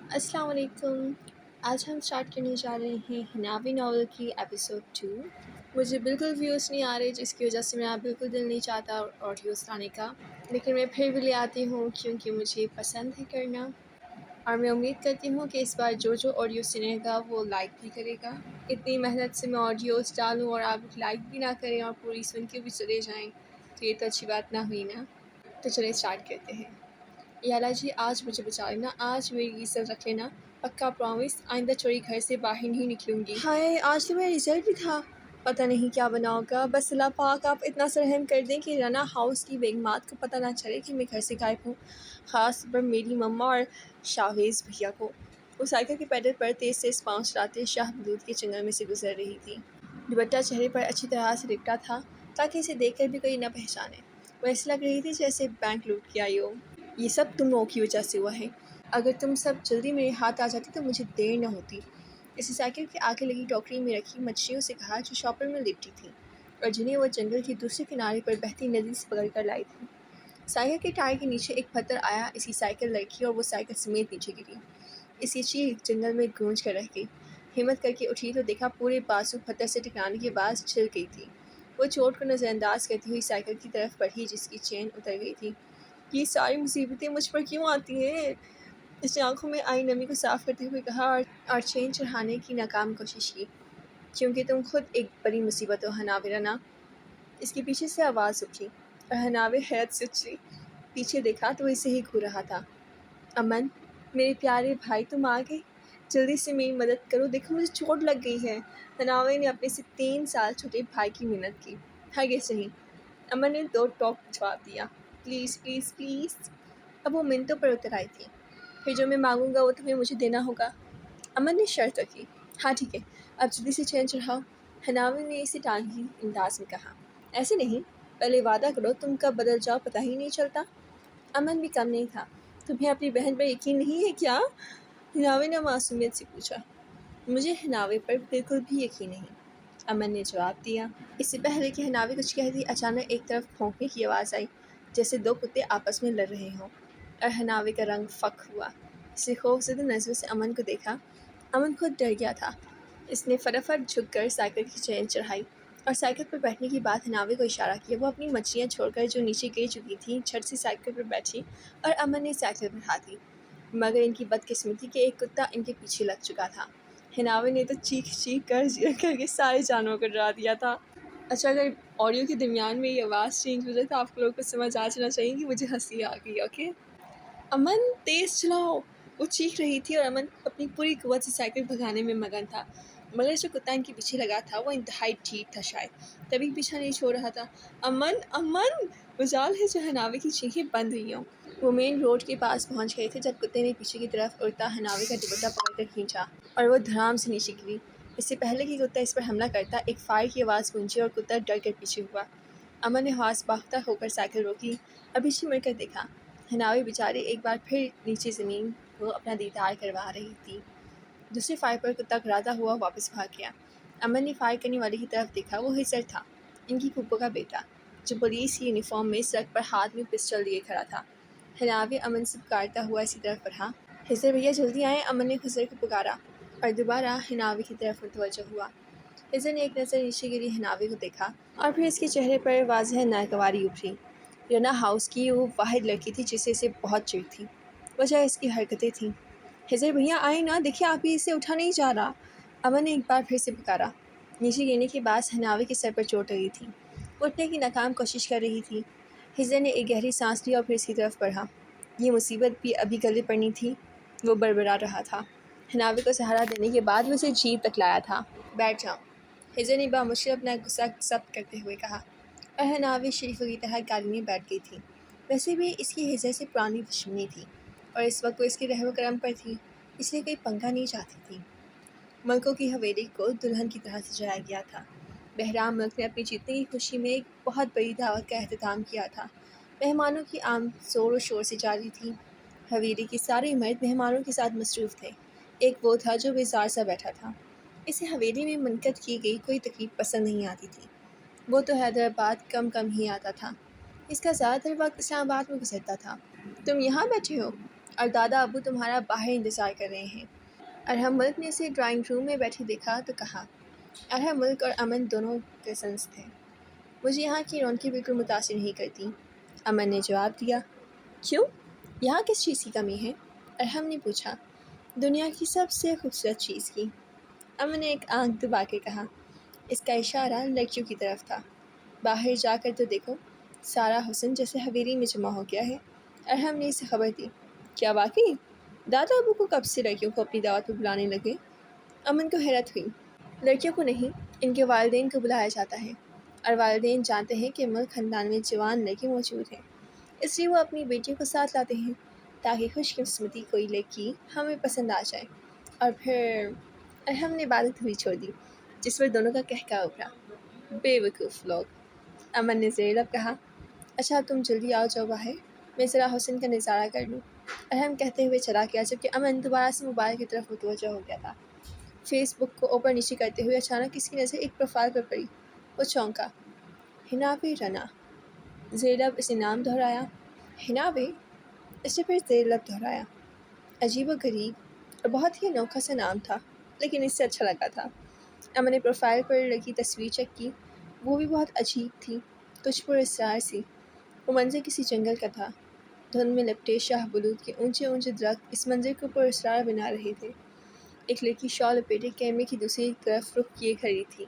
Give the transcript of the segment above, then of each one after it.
السلام علیکم۔ آج ہم اسٹارٹ کرنے جا رہے ہیں ہناوی ناول کی ایپیسوڈ 2۔ مجھے بالکل ویوز نہیں آ رہے، جس کی وجہ سے میرا بالکل دل نہیں چاہتا آڈیوز لانے کا، لیکن میں پھر بھی لے آتی ہوں کیونکہ مجھے پسند ہے کرنا، اور میں امید کرتی ہوں کہ اس بار جو آڈیو سنے گا وہ لائک بھی کرے گا۔ اتنی محنت سے میں آڈیوز ڈالوں اور آپ لائک بھی نہ کریں اور پوری سن کے بھی چلے جائیں تو یہ تو اچھی بات نہ ہوئی نا۔ تو چلیں اسٹارٹ کرتے ہیں۔ یالا جی آج مجھے بچا لینا، آج میری عزت رکھ لینا، پکا پرومس، آئندہ چوری گھر سے باہر نہیں نکلوں گی۔ ہائے آج تو میرا رزلٹ بھی تھا، پتہ نہیں کیا بنا ہوگا، بس اللہ پاک آپ اتنا سرہم کر دیں کہ رنا ہاؤس کی بیگمات کو پتہ نہ چلے کہ میں گھر سے غائب ہوں، خاص طور پر میری مما اور شاہویز بھیا کو۔ وہ سائیکل کے پیڈل پر تیز تیز پاؤں چلاتے شاہ بلود کے جنگل میں سے گزر رہی تھی۔ دوپٹہ چہرے پر اچھی طرح سے لپٹا تھا تاکہ اسے دیکھ کر بھی کوئی نہ پہچانے۔ وہ ایسے لگ رہی تھی جیسے بینک لوٹ کے آئی ہو۔ یہ سب تم لوگوں کی وجہ سے ہوا ہے، اگر تم سب جلدی میرے ہاتھ آ جاتی تو مجھے دیر نہ ہوتی۔ اسے سائیکل کے آگے لگی ٹوکری میں رکھی مچھلیوں سے کہا جو شاپر میں لپٹی تھی اور جنہیں وہ جنگل کے دوسرے کنارے پر بہتی ندی سے پکڑ کر لائی تھی۔ سائیکل کے ٹائر کے نیچے ایک پتھر آیا، اسی سائیکل لڑکی اور وہ سائیکل سمیت نیچے گری۔ اس کی چیخ جنگل میں گونج کر رہ گئی۔ ہمت کر کے اٹھی تو دیکھا پورے بازو پتھر سے ٹکرانے کے بعد چھل گئی تھی۔ وہ چوٹ کو نظر انداز کرتی ہوئی سائیکل کی طرف بڑھی جس کی چین اتر گئی تھی۔ یہ ساری مصیبتیں مجھ پر کیوں آتی ہیں؟ اس نے آنکھوں میں آئی نمی کو صاف کرتے ہوئے کہا اور چین چڑھانے کی ناکام کوشش کی، کیونکہ تم خود ایک بڑی مصیبت ہو ہناوے رنا۔ اس کے پیچھے سے آواز اٹھی اور ہناوے حیرت سے اچھی پیچھے دیکھا تو وہ اسے ہی گھور رہا تھا۔ امن، میرے پیارے بھائی تم آ گئے، جلدی سے میری مدد کرو، دیکھو مجھے چوٹ لگ گئی ہے۔ ہناوے نے اپنے سے 3 سال چھوٹے بھائی کی منت کی۔ ہرگز نہیں، امن نے 2 ٹوک جواب دیا، پلیز پلیز پلیز۔ اب وہ منتوں پر اتر آئی تھی۔ پھر جو میں مانگوں گا وہ تمہیں مجھے دینا ہوگا، امن نے شرط رکھی۔ ہاں ٹھیک ہے، اب جلدی سے چین چڑھاؤ، ہناوے نے اسے ٹانگی انداز میں کہا۔ ایسے نہیں، پہلے وعدہ کرو تم کب بدل جاؤ پتہ ہی نہیں چلتا۔ امن بھی کم نہیں تھا، تمہیں اپنی بہن پر یقین نہیں ہے کیا؟ ہناوے نے معصومیت سے پوچھا۔ مجھے ہناوے پر بالکل بھی یقین نہیں، امن نے جواب دیا۔ اس سے پہلے کہ ہناوے کچھ کہتی اچانک ایک طرف بھونکنے کی آواز آئی جیسے 2 کتے آپس میں لڑ رہے ہوں، اور ہناوے کا رنگ فک ہوا۔ اس نے خوفزدہ نظروں سے امن کو دیکھا۔ امن خود ڈر گیا تھا۔ اس نے فٹافٹ جھک کر سائیکل کی چین چڑھائی اور سائیکل پر بیٹھنے کے بعد ہناوے کو اشارہ کیا۔ وہ اپنی مچھلیاں چھوڑ کر جو نیچے گر چکی تھیں جھٹ سے سائیکل پر بیٹھی اور امن نے سائیکل بڑھا دی، مگر ان کی بدقسمتی کہ ایک کتا ان کے پیچھے لگ چکا تھا۔ ہناوے نے تو چیخ کر کے سارے جانوروں کو ڈرا دیا تھا۔ اچھا، اگر آڈیو کے درمیان میں یہ آواز چینج ہو جائے تو آپ لوگوں کو سمجھ آ جانا چاہیے کہ مجھے ہنسی آ گئی، اوکے؟ امن تیز چلاؤ، وہ چیخ رہی تھی اور امن اپنی پوری قوت سے سائیکل بھگانے میں مگن تھا، مگر جو کتا ان کے پیچھے لگا تھا وہ انتہائی ٹھیک تھا، شاید تبھی پیچھا نہیں چھوڑ رہا تھا۔ امن امن، مجال ہے جو ہناوے کی چیخیں بند ہوئی ہوں۔ وہ مین روڈ کے پاس پہنچ گئے تھے جب کتے نے پیچھے کی طرف اڑتا ہناوے کا دوپٹہ پکڑ کر کھینچا اور وہ دھڑام سے نیچے گری۔ اس سے پہلے کہ کتا اس پر حملہ کرتا، ایک فائر کی آواز گونجی اور کتا ڈر کر پیچھے ہوا۔ امن نے حواس باختہ ہو کر سائیکل روکی اور پیچھے مڑ کر دیکھا۔ ہناوے بیچاری ایک بار پھر نیچے زمین کو اپنا دیدار کروا رہی تھی۔ دوسرے فائر پر کتا گھراتا ہوا واپس بھاگ گیا۔ امن نے فائر کرنے والے کی طرف دیکھا، وہ ہزر تھا، ان کی پھوپھو کا بیٹا، جو پولیس کی یونیفارم میں سڑک پر ہاتھ میں پسٹل لیے کھڑا تھا۔ ہناوے امن سے پکارتا ہوا اسی طرف بڑھا۔ ہزر بھیا جلدی آئیں، امن نے ہزر کو پکارا اور دوبارہ ہناوے کی طرف متوجہ ہوا۔ ہزر نے ایک نظر نیچے گری ہناوے کو دیکھا اور پھر اس کے چہرے پر واضح ناگواری ابھری۔ رنا ہاؤس کی وہ واحد لڑکی تھی جسے اسے بہت چڑ تھی، وجہ اس کی حرکتیں تھیں۔ ہزر بھیا آئیں نا، دیکھیں آپ ہی اسے اٹھا نہیں جا رہا، امن نے ایک بار پھر سے پکارا۔ نیچے گرنے کے بعد ہناوے کے سر پر چوٹ لگی تھی، وہ اٹھنے کی ناکام کوشش کر رہی تھی۔ ہزر نے ایک گہری سانس لی اور پھر اس کی طرف بڑھا۔ یہ مصیبت بھی ابھی گلے پڑنی تھی، وہ بڑبڑا رہا تھا۔ ہناوے کو سہارا دینے کے بعد وہ اسے جیپ تک لایا تھا۔ بیٹھ جاؤ، ہزر نے بامشکل اپنا غصہ ضبط کرتے ہوئے کہا، اور ہناوے شریفوں کی طرح گاڑی میں بیٹھ گئی تھی۔ ویسے بھی اس کی ہزر سے پرانی دشمنی تھی اور اس وقت وہ اس کے رحم و کرم پر تھی، اس لیے کوئی پنگا نہیں چاہتی تھی۔ ملکوں کی حویلی کو دلہن کی طرح سجایا گیا تھا۔ بہرام ملک نے اپنی جیتنے کی خوشی میں ایک بہت بڑی دعوت کا اہتمام کیا تھا۔ مہمانوں کی آمد زور و شور سے جاری تھی۔ حویلی کے سارے مرد مہمانوں کے ساتھ مصروف تھے۔ ایک وہ تھا جو بیزار سا بیٹھا تھا۔ اسے حویلی میں منعقد کی گئی کوئی تقریب پسند نہیں آتی تھی۔ وہ تو حیدرآباد کم ہی آتا تھا، اس کا زیادہ تر وقت اسلام آباد میں گزرتا تھا۔ تم یہاں بیٹھے ہو؟ اور دادا ابو تمہارا باہر انتظار کر رہے ہیں۔ ارحم ملک نے اسے ڈرائنگ روم میں بیٹھے دیکھا تو کہا۔ ارحم ملک اور امن دونوں کزنس تھے۔ مجھے یہاں کی رونقیں بالکل متاثر نہیں کرتی، امن نے جواب دیا۔ کیوں؟ یہاں کس چیز کی کمی ہے؟ ارحم نے پوچھا۔ دنیا کی سب سے خوبصورت چیز کی، امن نے ایک آنکھ دبا کے کہا۔ اس کا اشارہ لڑکیوں کی طرف تھا۔ باہر جا کر تو دیکھو، سارا حسن جیسے حویلی میں جمع ہو گیا ہے۔ ارحم نے اسے خبر دی۔ کیا واقعی؟ دادا ابو کو کب سے لڑکیوں کو اپنی دعوت پر بلانے لگے؟ امن کو حیرت ہوئی۔ لڑکیوں کو نہیں، ان کے والدین کو بلایا جاتا ہے، اور والدین جانتے ہیں کہ ملک خاندان میں جوان لڑکے موجود ہیں، اس لیے وہ اپنی بیٹیوں کو ساتھ لاتے ہیں تاکہ خوش قسمتی کوئی لڑکی ہمیں پسند آ جائے۔ اور پھر ارحم نے بات ہوئی چھوڑ دی، جس پر دونوں کا کہکا ابھرا۔ بے وقوف لوگ، امن نے زیر لب کہا۔ اچھا تم جلدی آ جاؤ باہر، میں ذرا حسن کا نظارہ کر لوں، ارحم کہتے ہوئے چلا گیا، جبکہ امن دوبارہ سے موبائل کی طرف متوجہ ہو گیا تھا۔ فیس بک کو اوپر نیچے کرتے ہوئے اچانک اس کی نظر ایک پروفائل پر پڑی۔ وہ چونکا۔ حنابی رنا، زیر لب اسے نام دہرایا۔ حنابی، اس نے پھر زیر لب دہرایا۔ عجیب و غریب اور بہت ہی انوکھا سا نام تھا، لیکن اس سے اچھا لگا تھا۔ امن نے پروفائل پر لگی تصویر چیک کی، وہ بھی بہت عجیب تھی، کچھ پراسرار سی۔ وہ منظر کسی جنگل کا تھا، دھند میں لپٹے شاہ بلوط کے اونچے اونچے درخت اس منظر کو پراسرار بنا رہے تھے۔ ایک لڑکی شال لپیٹے کیمرے کی دوسری طرف رخ کیے کھڑی تھی۔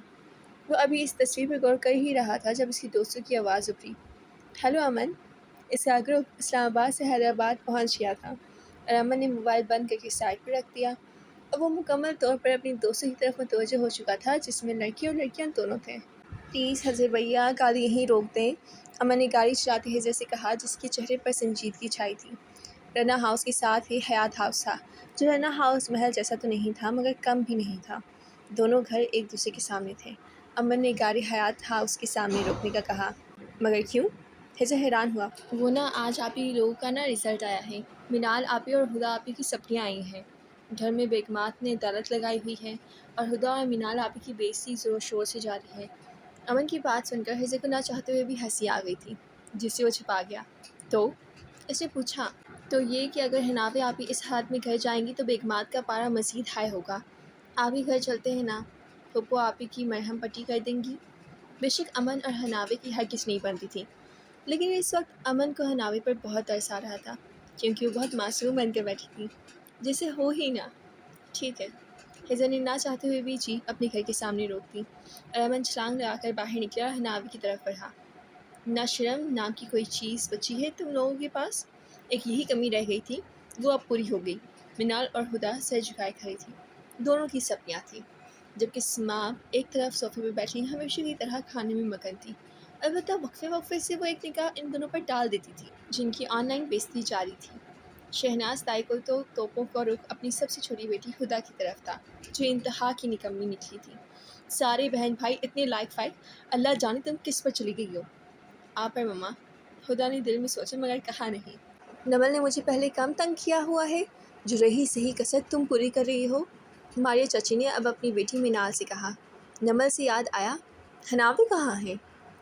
وہ ابھی اس تصویر پر غور کر ہی رہا تھا جب اس کی دوستوں کی آواز ابھری۔ ہیلو امن، اس کا گروپ اسلام آباد سے حیدرآباد پہنچ گیا تھا، اور امن نے موبائل بند کر کے سائڈ پر رکھ دیا۔ اب وہ مکمل طور پر اپنی دوستوں کی طرف متوجہ ہو چکا تھا، جس میں لڑکی اور لڑکیاں دونوں تھے۔ پلیز حضرت بھیا، گاڑی یہیں روک دیں، امن نے گاڑی چلاتے حضرت سے کہا، جس کے چہرے پر سنجیدگی چھائی تھی۔ رنا ہاؤس کے ساتھ ہی حیات ہاؤس تھا، جو رنا ہاؤس محل جیسا تو نہیں تھا مگر کم بھی نہیں تھا۔ دونوں گھر ایک دوسرے کے سامنے تھے۔ امن نے گاڑی حیات ہاؤس کے سامنے روکنے کا کہا۔ مگر کیوں؟ حضرت حیران ہوا۔ وہ نا آج آپ ہی لوگوں کا نا رزلٹ آیا ہے، منال آپی اور ہدا آپی کی سپلیاں آئی ہیں۔ گھر میں بیگمات نے دالت لگائی ہوئی ہے، اور ہدا اور منال آپی کی بےعزتی زور و شور سے جاری ہے۔ امن کی بات سن کر حضرت کو نہ چاہتے ہوئے بھی ہنسی آ گئی تھی، جس سے وہ چھپا گیا۔ تو اس نے پوچھا، تو یہ کہ اگر حنابی آپی اس حالت میں گھر جائیں گی تو بیگمات کا پارا مزید ہائی ہوگا۔ آپ ہی گھر چلتے ہیں نا، پھپھو آپی کی مرہم پٹی کر دیں گی۔ بے شک امن اور حنابی کی ہرگز نہیں بنتی تھی، لیکن اس وقت امن کو حنابی پر بہت ترس آ رہا تھا، کیونکہ وہ بہت معصوم بن کر بیٹھی تھی، جیسے ہو ہی نہ۔ ٹھیک ہے، حضرت نے نہ چاہتے ہوئے بھی جیپ اپنے گھر کے سامنے روک دی، اور امن چھلانگ لگا کر باہر نکلا اور حنابی کی طرف بڑھا۔ نہ شرم نام کی کوئی چیز بچی ہے تم لوگوں کے پاس؟ ایک یہی کمی رہ گئی تھی، وہ اب پوری ہو گئی۔ منال اور ہدا سر جھکائے کھڑی تھی، دونوں کی سپیاں تھیں، جبکہ سماپ ایک طرف صوفے پر بیٹھی ہمیشہ کی طرح کھانے میں مگن تھی۔ البتہ وقفے وقفے سے وہ ایک نگاہ ان دونوں پر ڈال دیتی تھی، جن کی آن لائن بےعزتی جاری تھی۔ شہناز تائی کو تو توپوں کا رخ اپنی سب سے چھوٹی بیٹی ہدا کی طرف تھا، جو انتہا کی نکمی نکلی تھی۔ سارے بہن بھائی اتنے لائق فائق، اللہ جانے تم کس پر چلی گئی ہو۔ آپ پر مما، ہدا نے دل میں سوچا مگر کہا نہیں۔ نمل نے مجھے پہلے کم تنگ کیا ہوا ہے، جو رہی صحیح کسر تم پوری کر رہی ہو، ماریا چچی نے اب اپنی بیٹی منال سے کہا۔ نمل سے یاد آیا، حنابی کہاں ہے؟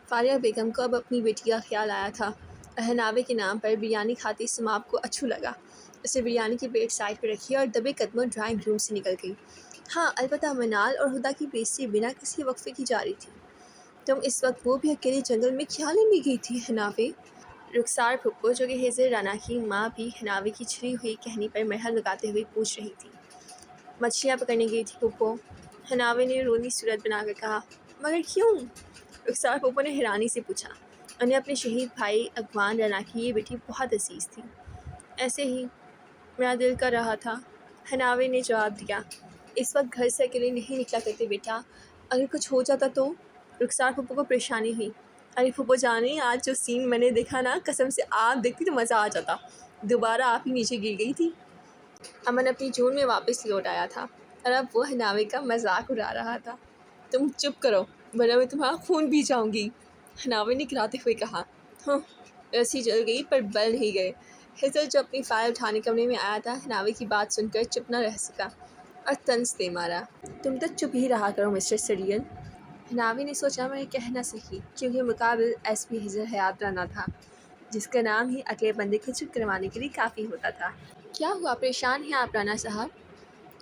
فاریہ بیگم کو اب اپنی بیٹی کا خیال آیا تھا، اور حنابی کے نام پر بریانی کھاتی سماپ کو اچھو لگا۔ اس نے بریانی کی پلیٹ سائڈ پہ رکھی اور دبے قدموں ڈرائنگ روم سے نکل گئی۔ ہاں البتہ منال اور ہدا کی بےعزتی بنا کسی وقفے کی جاری تھی۔ تم اس وقت وہ بھی اکیلے جنگل میں کیا لینے گئی تھی حنابی؟ رخسار پھپھو، جو کہ حضرت رنا کی ماں بھی حنابی کی چھری ہوئی کہنی پر مرہم لگاتے ہوئے پوچھ رہی تھی۔ مچھلیاں پکڑنے گئی تھی پھپھو، حنابی نے رونی صورت بنا کر کہا۔ مگر کیوں؟ رخسار پھپھو نے حیرانی سے پوچھا۔ انہیں اپنے شہید بھائی اغوان رنا کی یہ بیٹی بہت عزیز تھی۔ ایسے ہی، میرا دل کر رہا تھا، حنابی نے جواب دیا۔ اس وقت گھر سے اکیلے نہیں نکلا کرتے بیٹا، اگر کچھ ہو جاتا تو؟ رخسار پھپھو کو پریشانی ہوئی۔ ارے پھپھو جانی، آج جو سین میں نے دیکھا نا، قسم سے آپ دیکھتی تو مزہ آ جاتا، دوبارہ آپ ہی نیچے گر گئی تھی۔ امن اپنی جون میں واپس لوٹ آیا تھا، اور اب وہ حنابی کا مذاق اڑا رہا تھا۔ تم چپ کرو ورنہ میں تمہارا خون پی جاؤں گی، حنابی نے گراتے ہوئے کہا۔ ہاں، رسی جل گئی پر بل نہیں گئے۔ حضرت جو اپنی فائل اٹھانے کمرے میں آیا تھا، حنابی کی بات سن کر چپ نہ رہ سکا اور طنز دے مارا۔ تم تو چپ ہی رہا کرو مسٹر سریل۔ حنابی نے سوچا مگر کہہ نہ سکی، کیونکہ مقابل ایس پی حضرت حیات رانا تھا، جس کا نام ہی اگلے بندے کو چپ کروانے کے لیے کافی ہوتا تھا۔ کیا ہوا، پریشان ہیں آپ رانا صاحب؟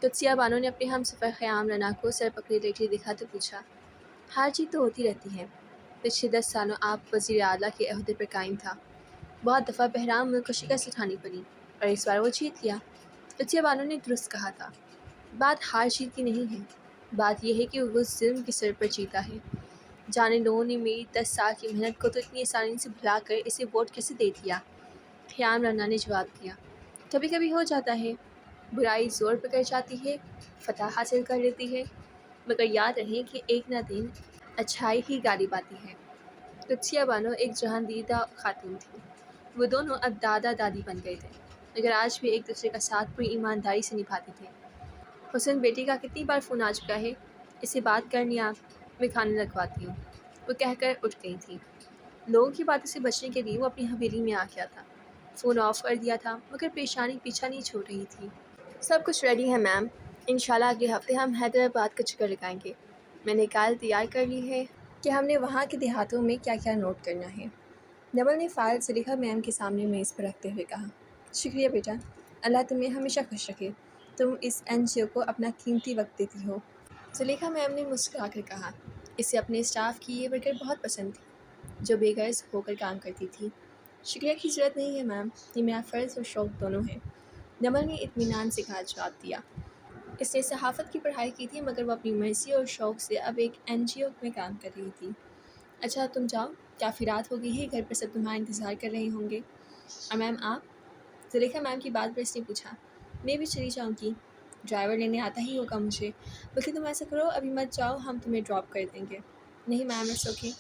قدسیہ بانو نے اپنے ہم سفر خیام رانا کو سر پکڑے لیٹے دکھاتے پوچھا۔ ہار جیت تو ہوتی رہتی ہے، پچھلے 10 سالوں آپ وزیر اعلیٰ کے عہدے پر قائم تھا، بہت دفعہ بحرام ملک کو شکست اٹھانی پڑی اور اس بار وہ جیت گیا۔ قدسیہ بانو نے درست کہا تھا، بات ہار جیت کی نہیں ہے، بات یہ ہے کہ وہ ظلم کے سر پر جیتا ہے۔ جانے لوگوں نے میری 10 سال کی محنت کو تو اتنی آسانی سے بھلا کر اسے ووٹ کیسے دے دیا؟ خیام رانا نے جواب دیا، کبھی کبھی ہو جاتا ہے، برائی زور پکڑ جاتی ہے، فتح حاصل کر لیتی ہے، مگر یاد رہے کہ ایک نہ دن اچھائی ہی غالب آتی ہے۔ قدسیہ بانو ایک جہاندیدہ خاتون تھی، وہ دونوں اب دادا دادی بن گئے تھے، مگر آج بھی ایک دوسرے کا ساتھ پوری ایمانداری سے نبھاتے تھے۔ حسن بیٹی کا کتنی بار فون آ چکا ہے، اسے بات کرنی آپ، میں کھانے لگواتی ہوں، وہ کہہ کر اٹھ گئی تھی۔ لوگوں کی باتوں سے بچنے کے لیے وہ اپنی حویلی میں آ گیا تھا، فون آف کر دیا تھا، مگر پریشانی پیچھا نہیں چھوڑ رہی تھی۔ سب کچھ ریڈی ہے میم، انشاءاللہ اگلے ہفتے ہم حیدرآباد کا چکر لگائیں گے۔ میں نے کال تیار کر لی ہے کہ ہم نے وہاں کے دیہاتوں میں کیا کیا نوٹ کرنا ہے۔ نمل نے فائل زلیخا میم کے سامنے میز پر رکھتے ہوئے کہا، شکریہ بیٹا، اللہ تمہیں ہمیشہ خوش رکھے، تم اس NGO کو اپنا قیمتی وقت دیتی ہو۔ زلیخا میم نے مسکرا کر کہا، اسے اپنے اسٹاف کی یہ ورکر بہت پسند تھی جو بے غرض ہو کر کام کرتی تھی۔ شکریہ کی ضرورت نہیں ہے میم، یہ میرا فرض اور شوق دونوں ہے، نمل نے اطمینان سے جواب دیا۔ اس نے صحافت کی پڑھائی کی تھی، مگر وہ اپنی مرضی اور شوق سے اب ایک NGO میں کام کر رہی تھی۔ اچھا تم جاؤ، کافی رات ہو گئی ہے، گھر پر سب تمہارا انتظار کر رہے ہوں گے۔ اور میم آپ؟ زلیخا میم کی بات پر اس نے پوچھا، میں بھی چلی جاؤں گی، ڈرائیور لینے آتا ہی ہوگا مجھے، بلکہ تم ایسا کرو ابھی مت جاؤ، ہم تمہیں ڈراپ کر دیں گے۔ نہیں میم اٹس اوکے،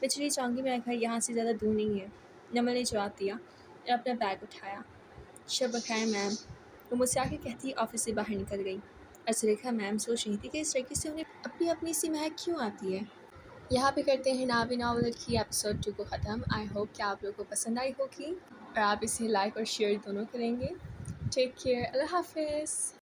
میں چلی جاؤں گی، میرا گھر یہاں سے زیادہ دور نہیں ہے، نمل نے جواب دیا اور اپنا بیگ اٹھایا۔ شب بخیر میم، وہ مسکرا کہتی آفس سے باہر نکل گئی، اور زلیخا میم سوچ رہی تھی کہ اس لڑکی سے انہیں اپنی اپنی سی مہک کیوں آتی ہے۔ یہاں پہ کرتے ہیں ناوی ناول کی ایپیسوڈ 2 کو ختم۔ آئی ہوپ کہ آپ لوگوں کو پسند آئی ہوگی اور آپ اسے لائک اور شیئر دونوں کریں گے۔ ٹیک کیئر، اللہ حافظ۔